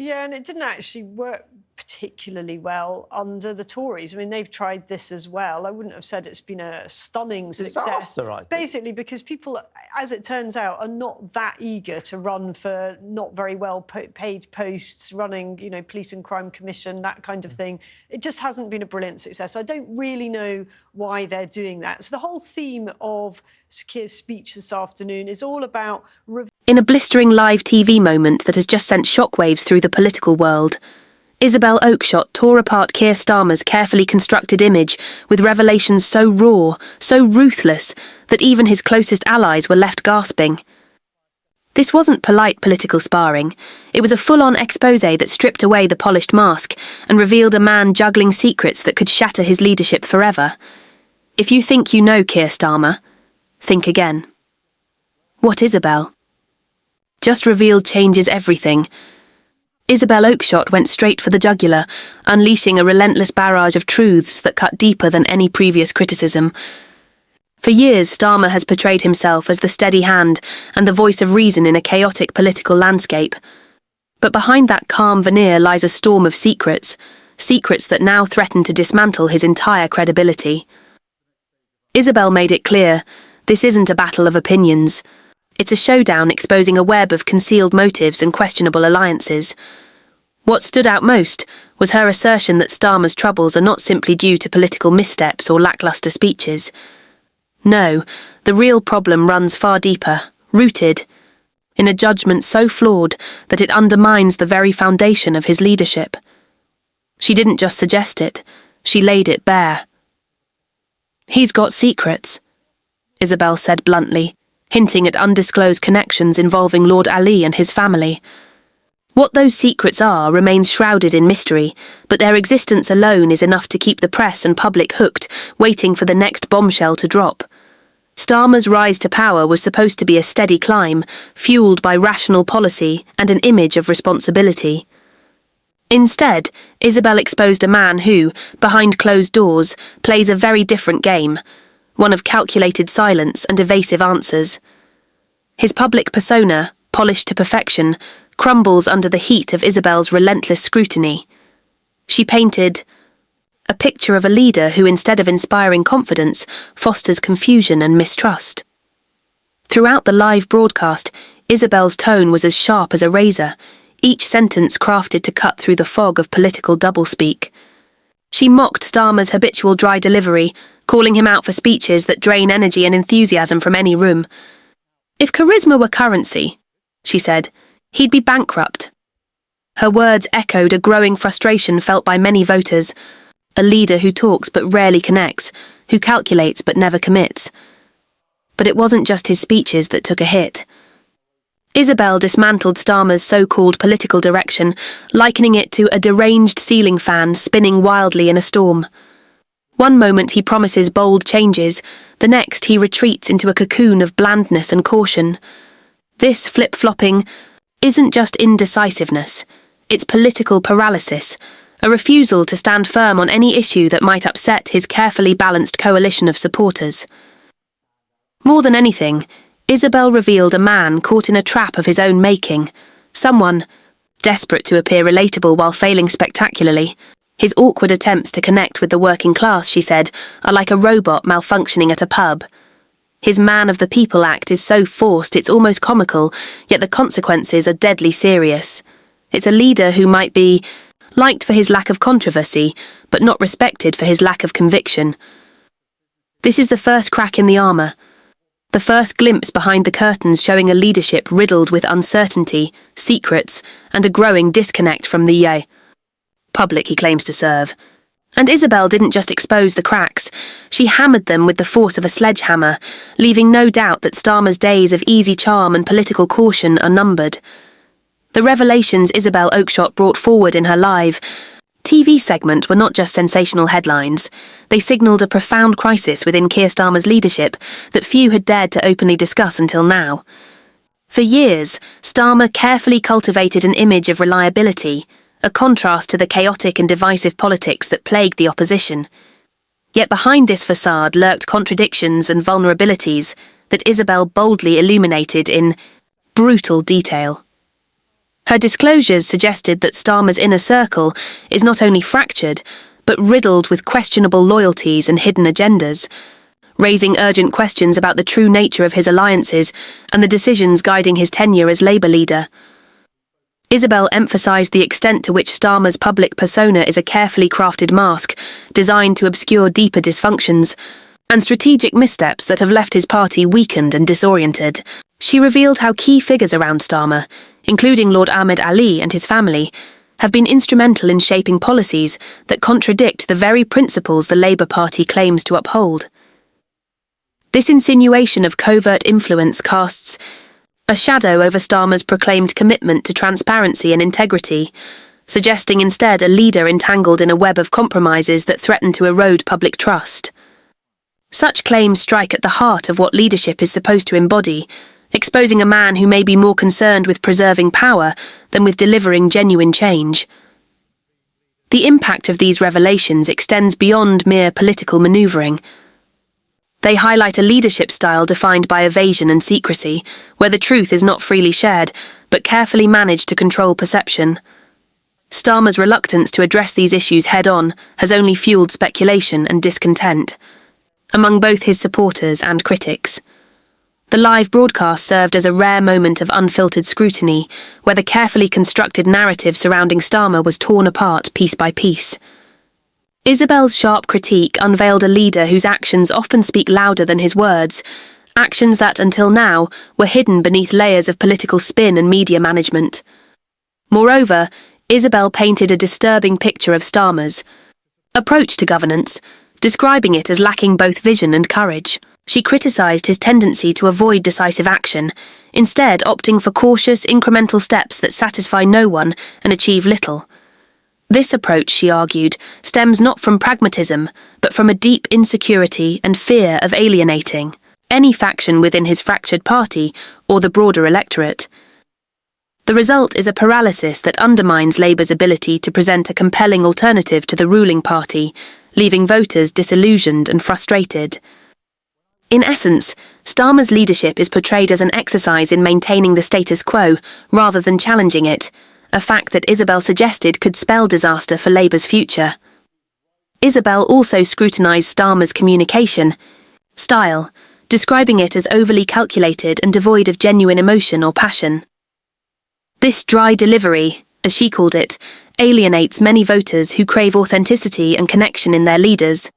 Yeah, and it didn't actually work particularly well under the Tories. I mean, they've tried this as well. I wouldn't have said it's been a stunning success. Basically, because people, as it turns out, are not that eager to run for not very well paid posts, running, you know, police and crime commission, that kind of thing. It just hasn't been a brilliant success. I don't really know why they're doing that. So the whole theme of Keir's speech this afternoon is all about... In a blistering live TV moment that has just sent shockwaves through the political world, Isabel Oakeshott tore apart Keir Starmer's carefully constructed image with revelations so raw, so ruthless, that even his closest allies were left gasping. This wasn't polite political sparring. It was a full-on exposé that stripped away the polished mask and revealed a man juggling secrets that could shatter his leadership forever. If you think you know Keir Starmer, think again. What Isabel just revealed changes everything. Isabelle Oakshot went straight for the jugular, unleashing a relentless barrage of truths that cut deeper than any previous criticism. For years, Starmer has portrayed himself as the steady hand and the voice of reason in a chaotic political landscape. But behind that calm veneer lies a storm of secrets that now threaten to dismantle his entire credibility. Isabel made it clear, this isn't a battle of opinions. It's a showdown exposing a web of concealed motives and questionable alliances. What stood out most was her assertion that Starmer's troubles are not simply due to political missteps or lacklustre speeches. No, the real problem runs far deeper, rooted in a judgment so flawed that it undermines the very foundation of his leadership. She didn't just suggest it, she laid it bare. "He's got secrets," Isabel said bluntly, hinting at undisclosed connections involving Lord Ali and his family. What those secrets are remains shrouded in mystery, but their existence alone is enough to keep the press and public hooked, waiting for the next bombshell to drop. Starmer's rise to power was supposed to be a steady climb, fueled by rational policy and an image of responsibility. Instead, Isabel exposed a man who, behind closed doors, plays a very different game, one of calculated silence and evasive answers. His public persona, polished to perfection, crumbles under the heat of Isabel's relentless scrutiny. She painted a picture of a leader who, instead of inspiring confidence, fosters confusion and mistrust. Throughout the live broadcast, Isabel's tone was as sharp as a razor, each sentence crafted to cut through the fog of political doublespeak. She mocked Starmer's habitual dry delivery, calling him out for speeches that drain energy and enthusiasm from any room. "If charisma were currency," she said, "he'd be bankrupt." Her words echoed a growing frustration felt by many voters, a leader who talks but rarely connects, who calculates but never commits. But it wasn't just his speeches that took a hit. Isabel dismantled Starmer's so-called political direction, likening it to a deranged ceiling fan spinning wildly in a storm. One moment he promises bold changes, the next he retreats into a cocoon of blandness and caution. This flip-flopping isn't just indecisiveness, it's political paralysis, a refusal to stand firm on any issue that might upset his carefully balanced coalition of supporters. More than anything, Isabel revealed a man caught in a trap of his own making, someone desperate to appear relatable while failing spectacularly. His awkward attempts to connect with the working class, she said, are like a robot malfunctioning at a pub. His man of the people act is so forced it's almost comical, yet the consequences are deadly serious. It's a leader who might be liked for his lack of controversy, but not respected for his lack of conviction. This is the first crack in the armour, the first glimpse behind the curtains showing a leadership riddled with uncertainty, secrets, and a growing disconnect from the public he claims to serve. And Isabel didn't just expose the cracks, she hammered them with the force of a sledgehammer, leaving no doubt that Starmer's days of easy charm and political caution are numbered. The revelations Isabelle Oakshott brought forward in her live TV segment were not just sensational headlines, they signalled a profound crisis within Keir Starmer's leadership that few had dared to openly discuss until now. For years, Starmer carefully cultivated an image of reliability, a contrast to the chaotic and divisive politics that plagued the opposition. Yet behind this facade lurked contradictions and vulnerabilities that Isabel boldly illuminated in brutal detail. Her disclosures suggested that Starmer's inner circle is not only fractured, but riddled with questionable loyalties and hidden agendas, raising urgent questions about the true nature of his alliances and the decisions guiding his tenure as Labour leader. Isabel emphasised the extent to which Starmer's public persona is a carefully crafted mask designed to obscure deeper dysfunctions and strategic missteps that have left his party weakened and disoriented. She revealed how key figures around Starmer, including Lord Ahmed Ali and his family, have been instrumental in shaping policies that contradict the very principles the Labour Party claims to uphold. This insinuation of covert influence casts a shadow over Starmer's proclaimed commitment to transparency and integrity, suggesting instead a leader entangled in a web of compromises that threaten to erode public trust. Such claims strike at the heart of what leadership is supposed to embody, exposing a man who may be more concerned with preserving power than with delivering genuine change. The impact of these revelations extends beyond mere political manoeuvring. They highlight a leadership style defined by evasion and secrecy, where the truth is not freely shared, but carefully managed to control perception. Starmer's reluctance to address these issues head-on has only fueled speculation and discontent among both his supporters and critics. The live broadcast served as a rare moment of unfiltered scrutiny, where the carefully constructed narrative surrounding Starmer was torn apart piece by piece. Isabel's sharp critique unveiled a leader whose actions often speak louder than his words, actions that, until now, were hidden beneath layers of political spin and media management. Moreover, Isabel painted a disturbing picture of Starmer's approach to governance, describing it as lacking both vision and courage. She criticised his tendency to avoid decisive action, instead opting for cautious, incremental steps that satisfy no one and achieve little. This approach, she argued, stems not from pragmatism, but from a deep insecurity and fear of alienating any faction within his fractured party or the broader electorate. The result is a paralysis that undermines Labour's ability to present a compelling alternative to the ruling party, leaving voters disillusioned and frustrated. In essence, Starmer's leadership is portrayed as an exercise in maintaining the status quo rather than challenging it, a fact that Isabel suggested could spell disaster for Labour's future. Isabel also scrutinised Starmer's communication style, describing it as overly calculated and devoid of genuine emotion or passion. This dry delivery, as she called it, alienates many voters who crave authenticity and connection in their leaders.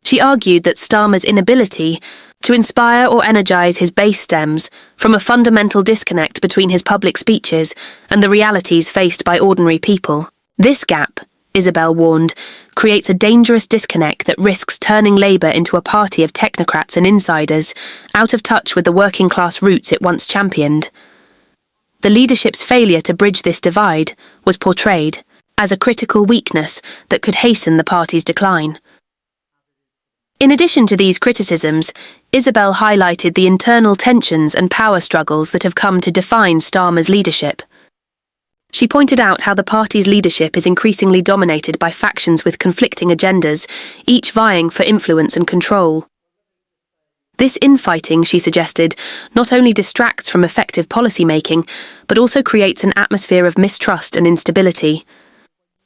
She argued that Starmer's inability to inspire or energise his base stems from a fundamental disconnect between his public speeches and the realities faced by ordinary people. This gap, Isabel warned, creates a dangerous disconnect that risks turning Labour into a party of technocrats and insiders, out of touch with the working-class roots it once championed. The leadership's failure to bridge this divide was portrayed as a critical weakness that could hasten the party's decline. In addition to these criticisms, Isabel highlighted the internal tensions and power struggles that have come to define Starmer's leadership. She pointed out how the party's leadership is increasingly dominated by factions with conflicting agendas, each vying for influence and control. This infighting, she suggested, not only distracts from effective policymaking, but also creates an atmosphere of mistrust and instability.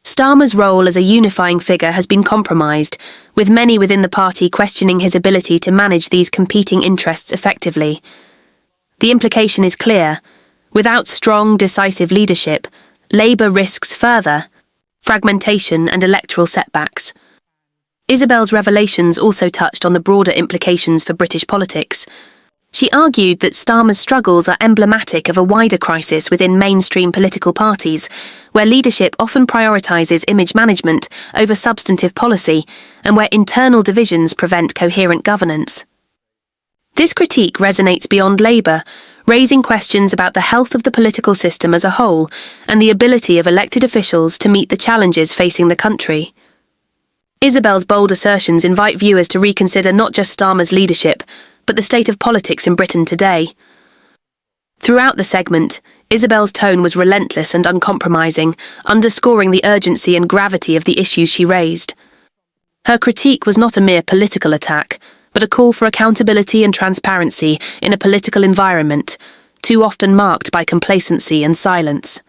Starmer's role as a unifying figure has been compromised, with many within the party questioning his ability to manage these competing interests effectively. The implication is clear. Without strong, decisive leadership, Labour risks further fragmentation and electoral setbacks. Isabel's revelations also touched on the broader implications for British politics. She argued that Starmer's struggles are emblematic of a wider crisis within mainstream political parties, where leadership often prioritises image management over substantive policy, and where internal divisions prevent coherent governance. This critique resonates beyond Labour, raising questions about the health of the political system as a whole and the ability of elected officials to meet the challenges facing the country. Isabel's bold assertions invite viewers to reconsider not just Starmer's leadership, but the state of politics in Britain today. Throughout the segment, Isabel's tone was relentless and uncompromising, underscoring the urgency and gravity of the issues she raised. Her critique was not a mere political attack, but a call for accountability and transparency in a political environment, too often marked by complacency and silence.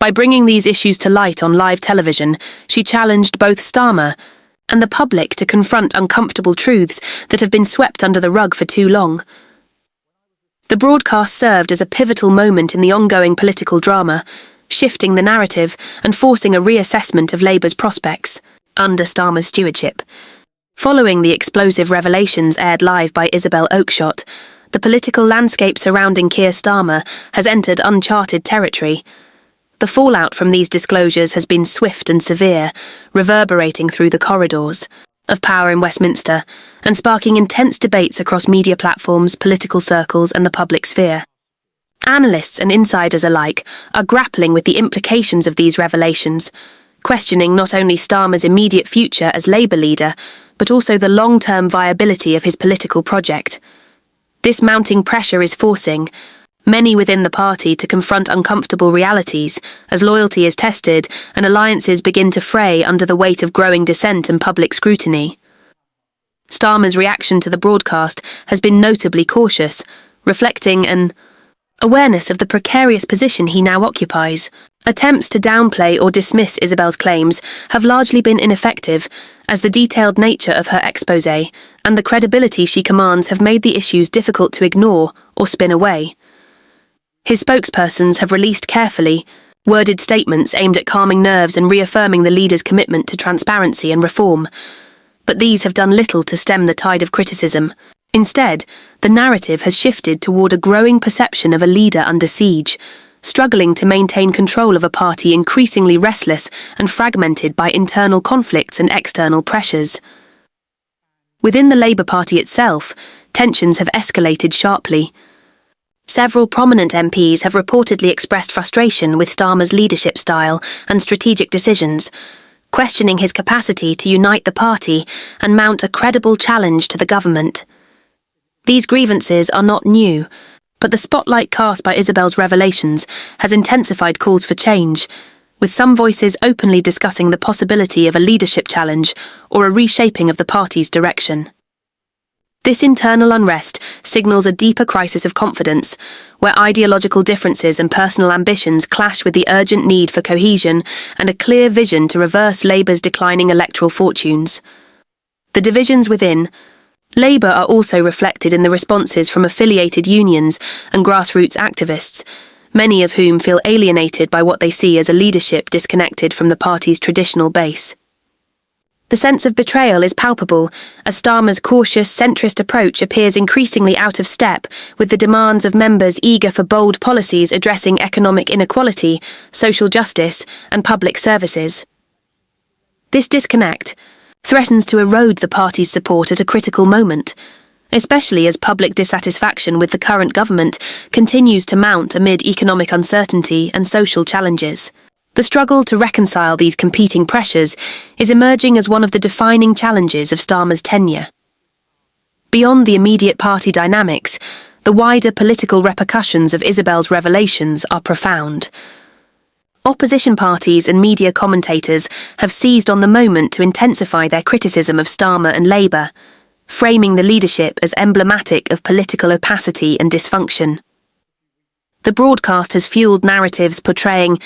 By bringing these issues to light on live television, she challenged both Starmer and the public to confront uncomfortable truths that have been swept under the rug for too long. The broadcast served as a pivotal moment in the ongoing political drama, shifting the narrative and forcing a reassessment of Labour's prospects under Starmer's stewardship. Following the explosive revelations aired live by Isabel Oakeshott, the political landscape surrounding Keir Starmer has entered uncharted territory. The fallout from these disclosures has been swift and severe, reverberating through the corridors of power in Westminster and sparking intense debates across media platforms, political circles and the public sphere. Analysts and insiders alike are grappling with the implications of these revelations, questioning not only Starmer's immediate future as Labour leader, but also the long-term viability of his political project. This mounting pressure is forcing many within the party to confront uncomfortable realities as loyalty is tested and alliances begin to fray under the weight of growing dissent and public scrutiny. Starmer's reaction to the broadcast has been notably cautious, reflecting an awareness of the precarious position he now occupies. Attempts to downplay or dismiss Isabel's claims have largely been ineffective, as the detailed nature of her exposé and the credibility she commands have made the issues difficult to ignore or spin away. His spokespersons have released carefully worded statements aimed at calming nerves and reaffirming the leader's commitment to transparency and reform, but these have done little to stem the tide of criticism. Instead, the narrative has shifted toward a growing perception of a leader under siege, struggling to maintain control of a party increasingly restless and fragmented by internal conflicts and external pressures. Within the Labour Party itself, tensions have escalated sharply. Several prominent MPs have reportedly expressed frustration with Starmer's leadership style and strategic decisions, questioning his capacity to unite the party and mount a credible challenge to the government. These grievances are not new, but the spotlight cast by Isabel's revelations has intensified calls for change, with some voices openly discussing the possibility of a leadership challenge or a reshaping of the party's direction. This internal unrest signals a deeper crisis of confidence, where ideological differences and personal ambitions clash with the urgent need for cohesion and a clear vision to reverse Labour's declining electoral fortunes. The divisions within Labour are also reflected in the responses from affiliated unions and grassroots activists, many of whom feel alienated by what they see as a leadership disconnected from the party's traditional base. The sense of betrayal is palpable, as Starmer's cautious, centrist approach appears increasingly out of step with the demands of members eager for bold policies addressing economic inequality, social justice, and public services. This disconnect threatens to erode the party's support at a critical moment, especially as public dissatisfaction with the current government continues to mount amid economic uncertainty and social challenges. The struggle to reconcile these competing pressures is emerging as one of the defining challenges of Starmer's tenure. Beyond the immediate party dynamics, the wider political repercussions of Isabel's revelations are profound. Opposition parties and media commentators have seized on the moment to intensify their criticism of Starmer and Labour, framing the leadership as emblematic of political opacity and dysfunction. The broadcast has fueled narratives portraying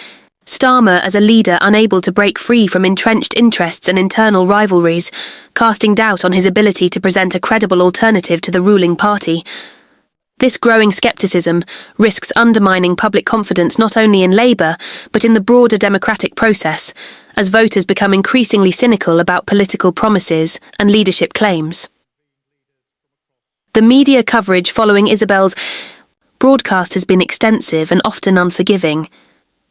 Starmer as a leader unable to break free from entrenched interests and internal rivalries, casting doubt on his ability to present a credible alternative to the ruling party. This growing scepticism risks undermining public confidence not only in Labour, but in the broader democratic process, as voters become increasingly cynical about political promises and leadership claims. The media coverage following Isabel's broadcast has been extensive and often unforgiving.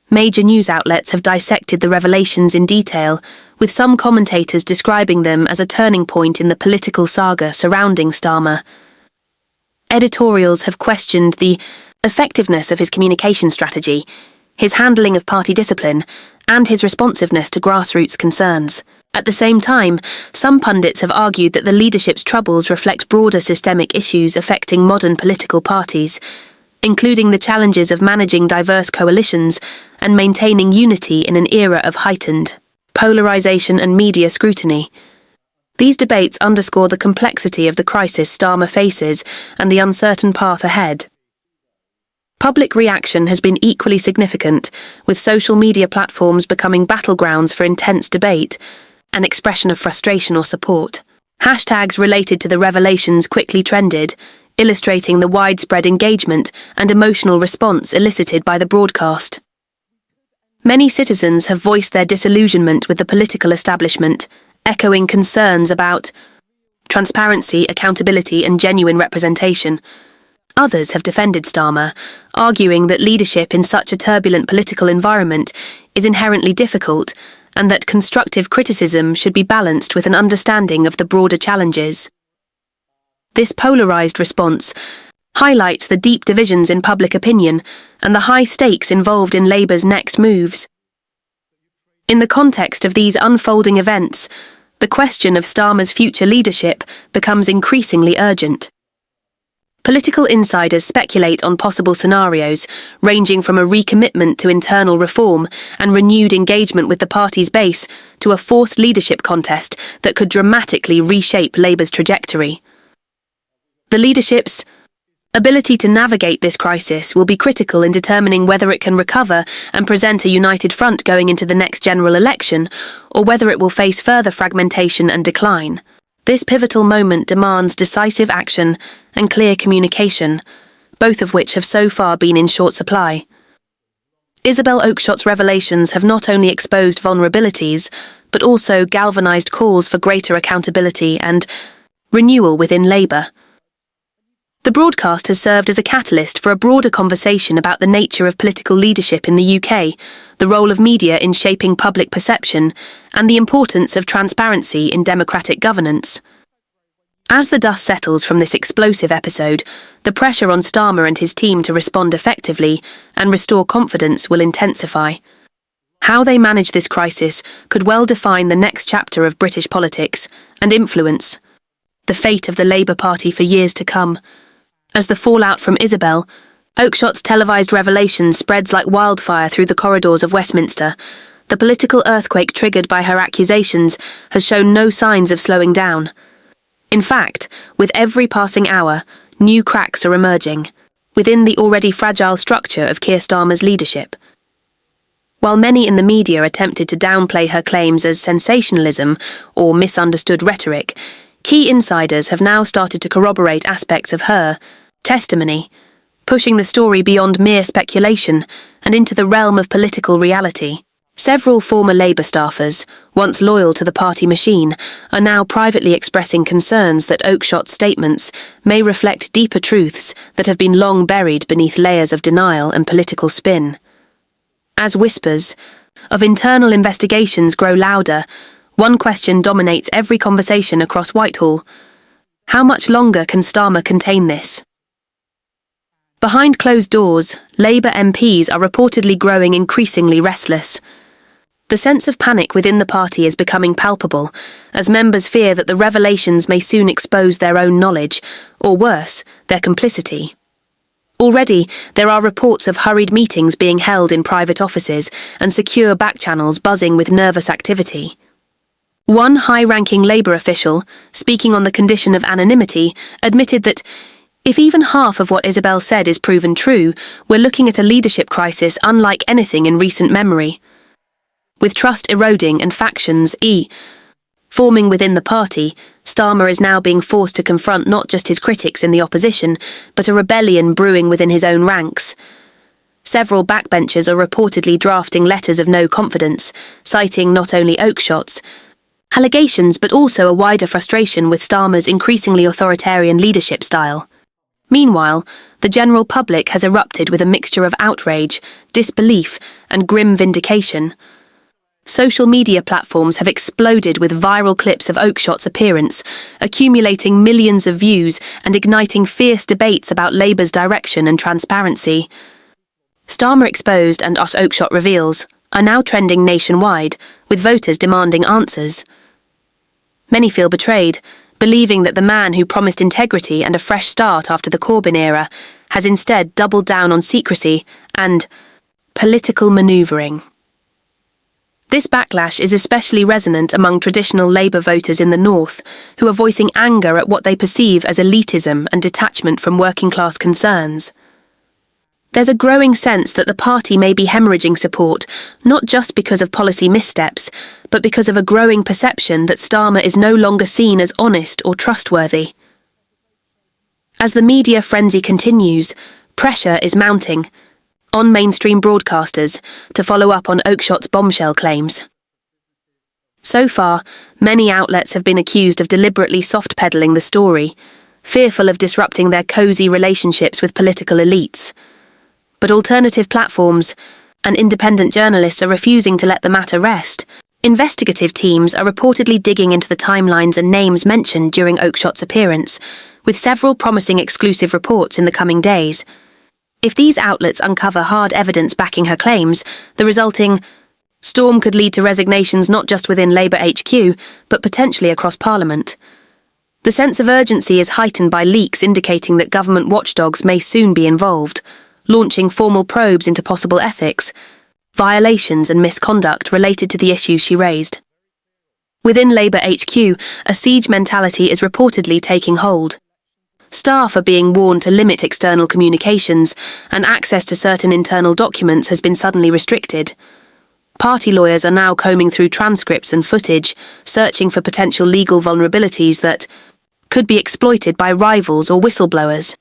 Major news outlets have dissected the revelations in detail, with some commentators describing them as a turning point in the political saga surrounding Starmer. Editorials have questioned the effectiveness of his communication strategy, his handling of party discipline, and his responsiveness to grassroots concerns. At the same time, some pundits have argued that the leadership's troubles reflect broader systemic issues affecting modern political parties, including the challenges of managing diverse coalitions and maintaining unity in an era of heightened polarisation and media scrutiny. These debates underscore the complexity of the crisis Starmer faces and the uncertain path ahead. Public reaction has been equally significant, with social media platforms becoming battlegrounds for intense debate, an expression of frustration or support. Hashtags related to the revelations quickly trended, illustrating the widespread engagement and emotional response elicited by the broadcast. Many citizens have voiced their disillusionment with the political establishment, echoing concerns about transparency, accountability, and genuine representation. Others have defended Starmer, arguing that leadership in such a turbulent political environment is inherently difficult and that constructive criticism should be balanced with an understanding of the broader challenges. This polarised response highlights the deep divisions in public opinion and the high stakes involved in Labour's next moves. In the context of these unfolding events, the question of Starmer's future leadership becomes increasingly urgent. Political insiders speculate on possible scenarios, ranging from a recommitment to internal reform and renewed engagement with the party's base to a forced leadership contest that could dramatically reshape Labour's trajectory. The leadership's ability to navigate this crisis will be critical in determining whether it can recover and present a united front going into the next general election, or whether it will face further fragmentation and decline. This pivotal moment demands decisive action and clear communication, both of which have so far been in short supply. Isabelle Oakeshott's revelations have not only exposed vulnerabilities, but also galvanised calls for greater accountability and renewal within Labour. The broadcast has served as a catalyst for a broader conversation about the nature of political leadership in the UK, the role of media in shaping public perception, and the importance of transparency in democratic governance. As the dust settles from this explosive episode, the pressure on Starmer and his team to respond effectively and restore confidence will intensify. How they manage this crisis could well define the next chapter of British politics and influence the fate of the Labour Party for years to come. As the fallout from Isabelle Oakeshott's televised revelation spreads like wildfire through the corridors of Westminster, the political earthquake triggered by her accusations has shown no signs of slowing down. In fact, with every passing hour, new cracks are emerging within the already fragile structure of Keir Starmer's leadership. While many in the media attempted to downplay her claims as sensationalism or misunderstood rhetoric, key insiders have now started to corroborate aspects of her testimony, pushing the story beyond mere speculation and into the realm of political reality. Several former Labour staffers, once loyal to the party machine, are now privately expressing concerns that Oakeshott's statements may reflect deeper truths that have been long buried beneath layers of denial and political spin. As whispers of internal investigations grow louder, one question dominates every conversation across Whitehall. How much longer can Starmer contain this? Behind closed doors, Labour MPs are reportedly growing increasingly restless. The sense of panic within the party is becoming palpable, as members fear that the revelations may soon expose their own knowledge, or worse, their complicity. Already, there are reports of hurried meetings being held in private offices and secure back-channels buzzing with nervous activity. One high-ranking Labour official, speaking on the condition of anonymity, admitted that if even half of what Isabelle said is proven true, we're looking at a leadership crisis unlike anything in recent memory. With trust eroding and factions forming within the party, Starmer is now being forced to confront not just his critics in the opposition, but a rebellion brewing within his own ranks. Several backbenchers are reportedly drafting letters of no confidence, citing not only Oakeshott's allegations but also a wider frustration with Starmer's increasingly authoritarian leadership style. Meanwhile, the general public has erupted with a mixture of outrage, disbelief, and grim vindication. Social media platforms have exploded with viral clips of Oakeshott's appearance, accumulating millions of views and igniting fierce debates about Labour's direction and transparency. Starmer exposed and Us Oakeshott reveals are now trending nationwide, with voters demanding answers. Many feel betrayed, believing that the man who promised integrity and a fresh start after the Corbyn era has instead doubled down on secrecy and political manoeuvring. This backlash is especially resonant among traditional Labour voters in the North, who are voicing anger at what they perceive as elitism and detachment from working-class concerns. There's a growing sense that the party may be hemorrhaging support, not just because of policy missteps, but because of a growing perception that Starmer is no longer seen as honest or trustworthy. As the media frenzy continues, pressure is mounting on mainstream broadcasters to follow up on Oakeshott's bombshell claims. So far, many outlets have been accused of deliberately soft-peddling the story, fearful of disrupting their cosy relationships with political elites. But alternative platforms and independent journalists are refusing to let the matter rest. Investigative teams are reportedly digging into the timelines and names mentioned during Oakeshott's appearance, with several promising exclusive reports in the coming days. If these outlets uncover hard evidence backing her claims, the resulting storm could lead to resignations not just within Labour HQ, but potentially across Parliament. The sense of urgency is heightened by leaks indicating that government watchdogs may soon be involved, launching formal probes into possible ethics, violations and misconduct related to the issues she raised. Within Labour HQ, a siege mentality is reportedly taking hold. Staff are being warned to limit external communications, and access to certain internal documents has been suddenly restricted. Party lawyers are now combing through transcripts and footage, searching for potential legal vulnerabilities that could be exploited by rivals or whistleblowers.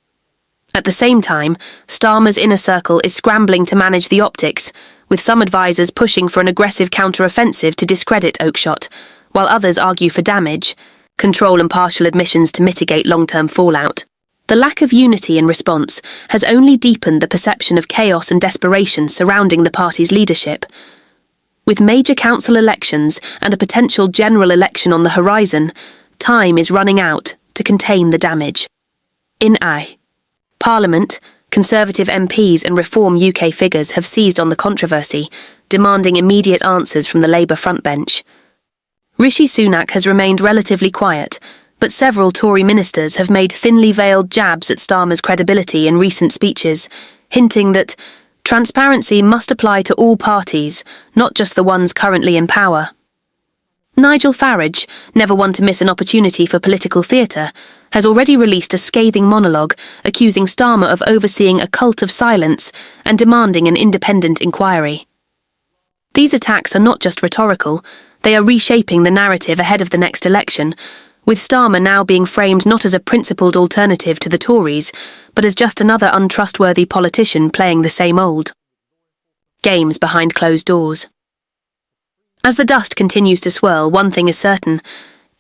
At the same time, Starmer's inner circle is scrambling to manage the optics, with some advisers pushing for an aggressive counter-offensive to discredit Oakeshott, while others argue for damage, control and partial admissions to mitigate long-term fallout. The lack of unity in response has only deepened the perception of chaos and desperation surrounding the party's leadership. With major council elections and a potential general election on the horizon, time is running out to contain the damage. In Parliament, Conservative MPs and Reform UK figures have seized on the controversy, demanding immediate answers from the Labour frontbench. Rishi Sunak has remained relatively quiet, but several Tory ministers have made thinly veiled jabs at Starmer's credibility in recent speeches, hinting that transparency must apply to all parties, not just the ones currently in power. Nigel Farage, never one to miss an opportunity for political theatre, has already released a scathing monologue accusing Starmer of overseeing a cult of silence and demanding an independent inquiry. These attacks are not just rhetorical, they are reshaping the narrative ahead of the next election, with Starmer now being framed not as a principled alternative to the Tories, but as just another untrustworthy politician playing the same old games behind closed doors. As the dust continues to swirl, one thing is certain: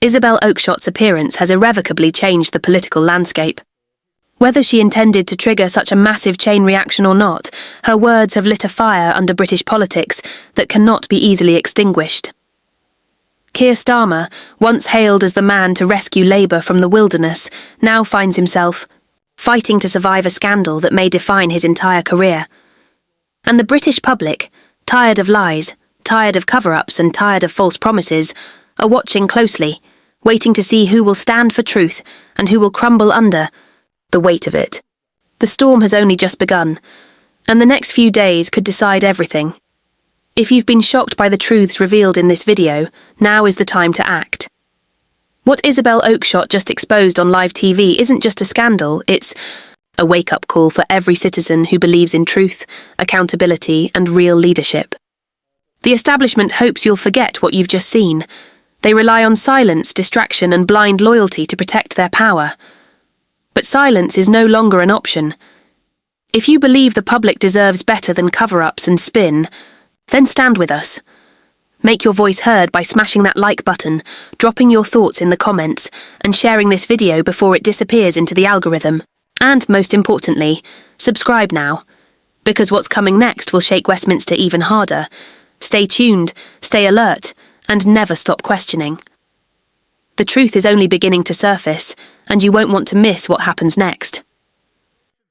Isabelle Oakeshott's appearance has irrevocably changed the political landscape. Whether she intended to trigger such a massive chain reaction or not, her words have lit a fire under British politics that cannot be easily extinguished. Keir Starmer, once hailed as the man to rescue Labour from the wilderness, now finds himself fighting to survive a scandal that may define his entire career. And the British public, tired of lies, tired of cover-ups and tired of false promises, are watching closely, waiting to see who will stand for truth and who will crumble under the weight of it. The storm has only just begun, and the next few days could decide everything. If you've been shocked by the truths revealed in this video, now is the time to act. What Isabelle Oakeshott just exposed on live TV isn't just a scandal, it's a wake-up call for every citizen who believes in truth, accountability and real leadership. The establishment hopes you'll forget what you've just seen. They rely on silence, distraction and blind loyalty to protect their power. But silence is no longer an option. If you believe the public deserves better than cover-ups and spin, then stand with us. Make your voice heard by smashing that like button, dropping your thoughts in the comments, and sharing this video before it disappears into the algorithm. And, most importantly, subscribe now, because what's coming next will shake Westminster even harder. Stay tuned, stay alert, and never stop questioning. The truth is only beginning to surface, and you won't want to miss what happens next.